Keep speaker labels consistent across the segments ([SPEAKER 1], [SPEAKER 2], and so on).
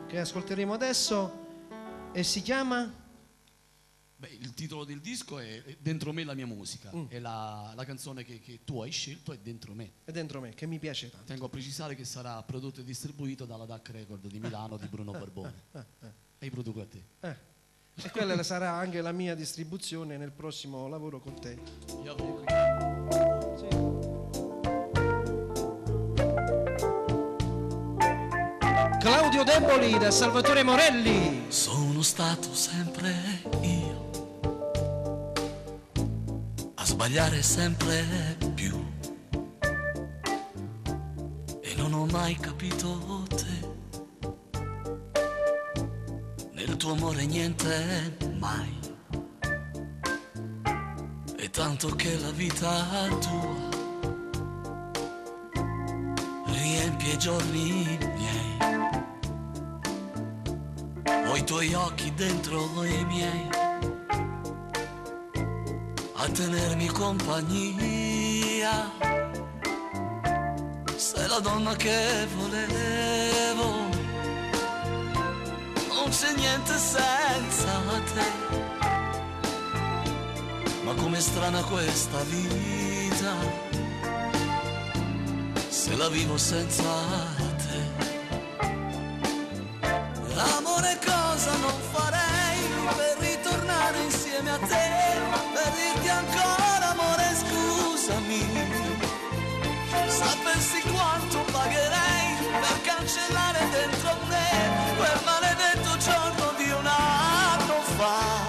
[SPEAKER 1] che ascolteremo adesso e si chiama?
[SPEAKER 2] Beh, il titolo del disco è Dentro me la mia musica, è la canzone che tu hai scelto, è Dentro me.
[SPEAKER 1] È Dentro me, che mi piace tanto.
[SPEAKER 2] Tengo a precisare che sarà prodotto e distribuito dalla DAC Record di Milano di Bruno Barbone. E io produco a te.
[SPEAKER 1] E quella sarà anche la mia distribuzione nel prossimo lavoro con te. Sì. Claudio Deboli da Salvatore Morelli.
[SPEAKER 3] Sono stato sempre io a sbagliare sempre più e non ho mai capito te. Nel tuo amore niente mai, e tanto che la vita tua riempie i giorni miei. Ho i tuoi occhi dentro i miei a tenermi compagnia. Sei la donna che volevo, non c'è niente senza te. Ma com'è strana questa vita, se la vivo senza te. Amore, cosa non farei per ritornare insieme a te, per dirti ancora amore scusami. Sapessi quanto pagherei per cancellare dentro me quel maledetto giorno di un anno fa.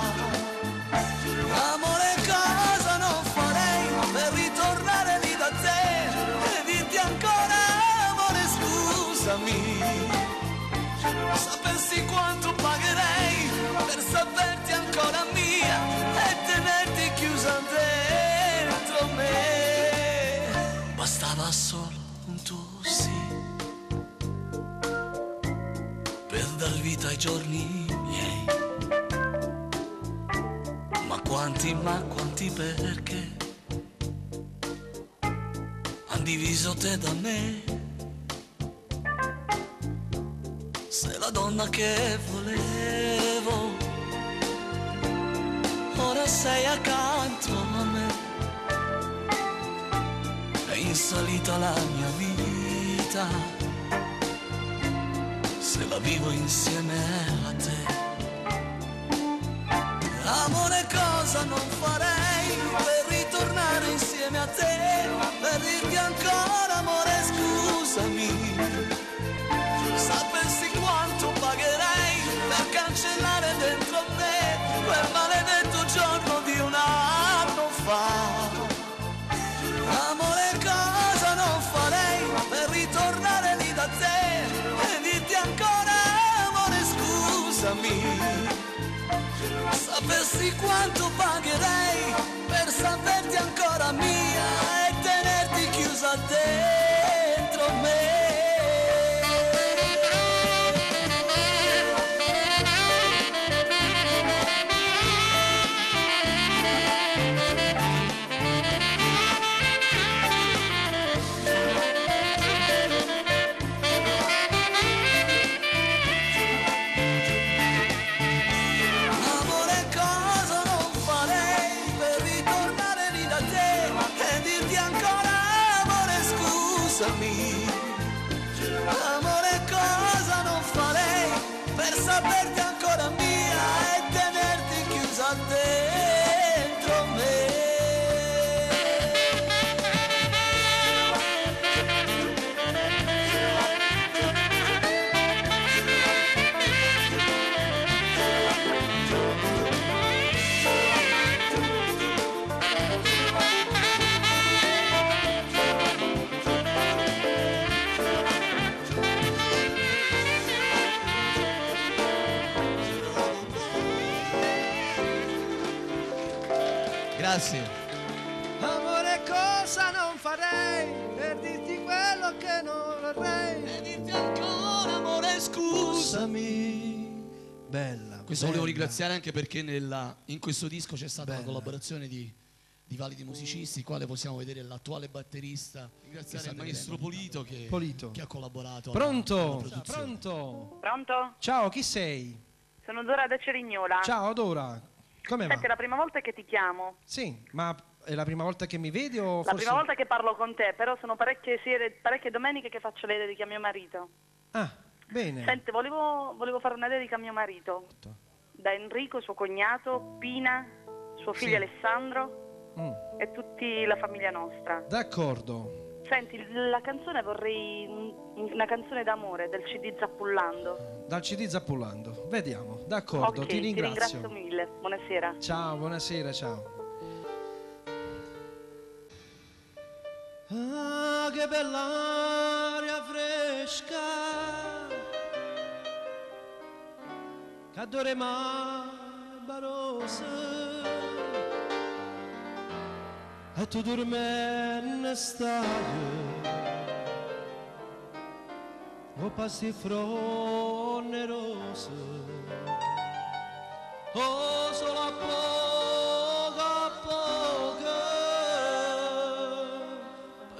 [SPEAKER 3] Amore, cosa non farei per ritornare lì da te e dirti ancora amore scusami. Sapessi quanto pagherei per saperti ancora mia e tenerti chiusa dentro me. Bastava solo un tuo sì per dar vita ai giorni miei. Ma quanti perché han diviso te da me. Sei la donna che volevo, ora sei accanto a me. È in salita la mia vita, se la vivo insieme a te. Amore, cosa non farei per ritornare insieme a te, per dirti ancora amore scusami. Sapessi quanto pagherei per cancellare dentro me quel maledetto giorno di un anno fa. Amore, cosa non farei per ritornare lì da te e dirti ancora amore scusami. Sapessi quanto pagherei per saperti ancora mia e tenerti chiusa dentro me. Amore, cosa non farei per saperti ancora mia e tenerti chiusa dentro me.
[SPEAKER 2] Grazie.
[SPEAKER 1] Amore, cosa non farei per dirti quello che non vorrei
[SPEAKER 3] E dirti ancora amore scusami.
[SPEAKER 1] Bella.
[SPEAKER 2] Questo volevo ringraziare anche perché in questo disco c'è stata
[SPEAKER 1] Bella.
[SPEAKER 2] una collaborazione di di validi musicisti, quale possiamo vedere l'attuale batterista. Ringraziare il maestro Polito che ha collaborato.
[SPEAKER 4] Pronto?
[SPEAKER 2] Alla
[SPEAKER 4] Pronto?
[SPEAKER 5] Pronto?
[SPEAKER 4] Ciao, chi sei?
[SPEAKER 5] Sono Dora da Cerignola.
[SPEAKER 4] Ciao Dora, come va?
[SPEAKER 5] Senti, è la prima volta che ti chiamo.
[SPEAKER 4] Sì, ma è la prima volta che mi vedi o
[SPEAKER 5] La
[SPEAKER 4] forse...
[SPEAKER 5] prima volta che parlo con te, però sono parecchie domeniche che faccio le dediche a mio marito.
[SPEAKER 4] Ah, bene.
[SPEAKER 5] Senti, volevo fare una dedica a mio marito. Da Enrico, suo cognato, Pina, suo figlio
[SPEAKER 4] Sì.
[SPEAKER 5] Alessandro e tutti la famiglia nostra.
[SPEAKER 4] D'accordo.
[SPEAKER 5] Senti, la canzone vorrei una canzone d'amore del CD Zappullando.
[SPEAKER 4] Dal CD Zappullando. Vediamo. D'accordo,
[SPEAKER 5] Ok,
[SPEAKER 4] ti ringrazio.
[SPEAKER 5] mille. Buonasera.
[SPEAKER 4] Ciao, buonasera, ciao.
[SPEAKER 1] Ah, che bella aria fresca, che adore barosa, e tu dormi in stadio, o passi fronne rose, o solo a poco,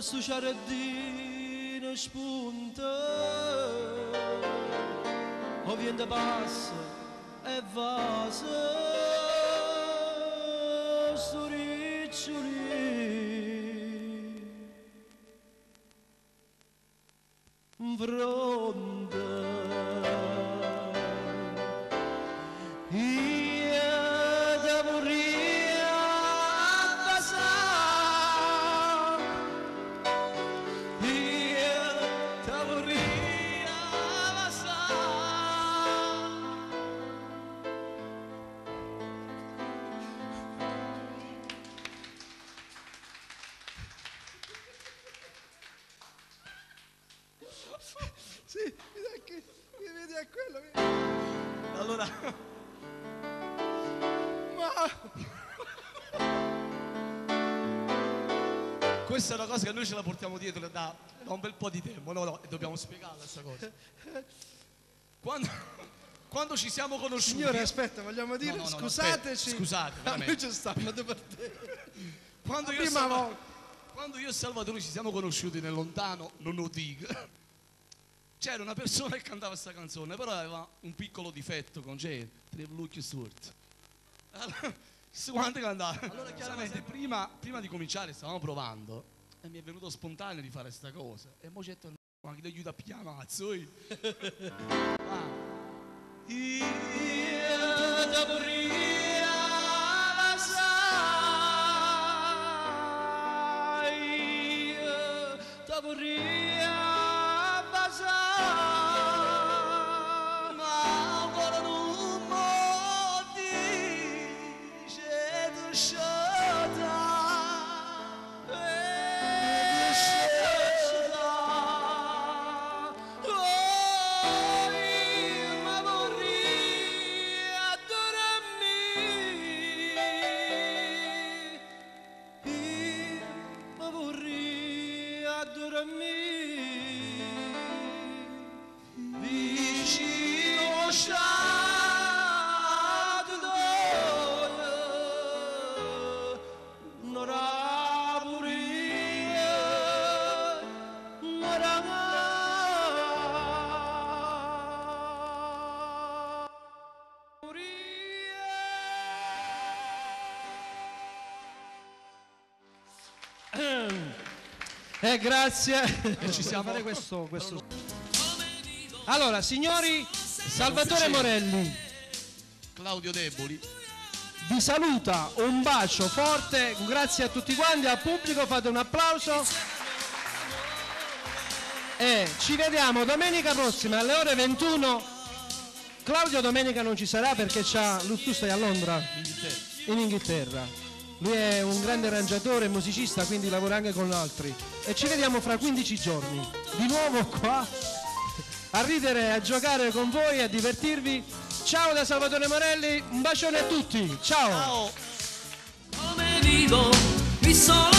[SPEAKER 1] sto giardino spunta, o vento passa e vasa, sto riccioli, fronte. Io te vorrei abbassare, io te vorrei abbassare. Sì, mi vedi a quello.
[SPEAKER 2] Allora, questa è una cosa che noi ce la portiamo dietro da un bel po' di tempo, no, e dobbiamo spiegarla questa cosa. Quando ci siamo conosciuti...
[SPEAKER 1] Signore, aspetta, vogliamo dire,
[SPEAKER 2] No,
[SPEAKER 1] scusateci.
[SPEAKER 2] aspetta, scusate,
[SPEAKER 1] a
[SPEAKER 2] veramente.
[SPEAKER 1] noi ci stanno da parte.
[SPEAKER 2] Quando io, quando io e Salvatore ci siamo conosciuti nel lontano Nonodig, c'era una persona che cantava questa canzone, però aveva un piccolo difetto con Tre Lucchi Sturt. Allora, quando cantava? Allora chiaramente prima di cominciare stavamo provando e mi è venuto spontaneo di fare questa cosa. E mo c'è tornato, ma chi ti aiuta a pigliare mazzo? Io te vorrei abbassare, io te vorrei abbassare, ma ancora non mi dice tu sciota,
[SPEAKER 4] Grazie.
[SPEAKER 2] ci siamo.
[SPEAKER 4] Fare questo. Allora, signori, Salvatore Morelli
[SPEAKER 2] Claudio Deboli.
[SPEAKER 4] vi saluta, un bacio forte, grazie a tutti quanti, al pubblico, fate un applauso e ci vediamo domenica prossima alle ore 21. Claudio domenica non ci sarà perché tu stai a Londra, in Inghilterra. Lui è un grande arrangiatore e musicista, quindi lavora anche con altri. E ci vediamo fra 15 giorni, di nuovo qua, a ridere, a giocare con voi, a divertirvi. Ciao da Salvatore Morelli, un bacione a tutti, ciao!
[SPEAKER 3] Come vivo, mi sono